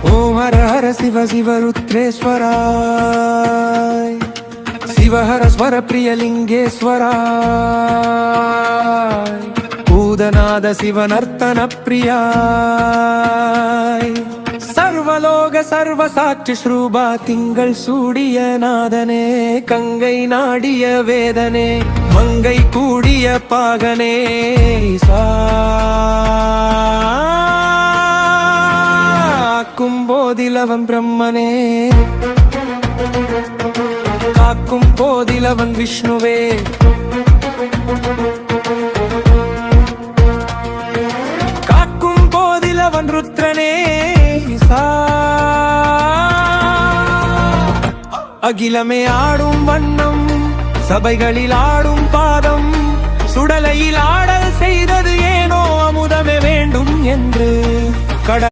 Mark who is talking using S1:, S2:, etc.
S1: ஓம் ஹர ஹர சிவ சிவ ருத்ரேஸ்வராய் சிவ ஹர ஸ்வர பிரியலிங்கேஸ்வராய் பூதநாத சிவநர்த்தன பிரியாய் சர்வலோக சர்வ சாட்சி ஸ்ரூபா திங்கள் சூடிய நாதனே கங்கை நாடிய வேதனே மங்கை கூடிய பாகனே காக்கும் போதிலவன் பிரம்மனே காக்கும் போதிலவன் விஷ்ணுவே காக்கும் போதிலவன் ருத்ரனே அகிலமே ஆடும் வண்ணம் சபைகளில் ஆடும் பாதம் சுடலையில் ஆடல் செய்தது ஏனோ அமுதமே வேண்டும் என்று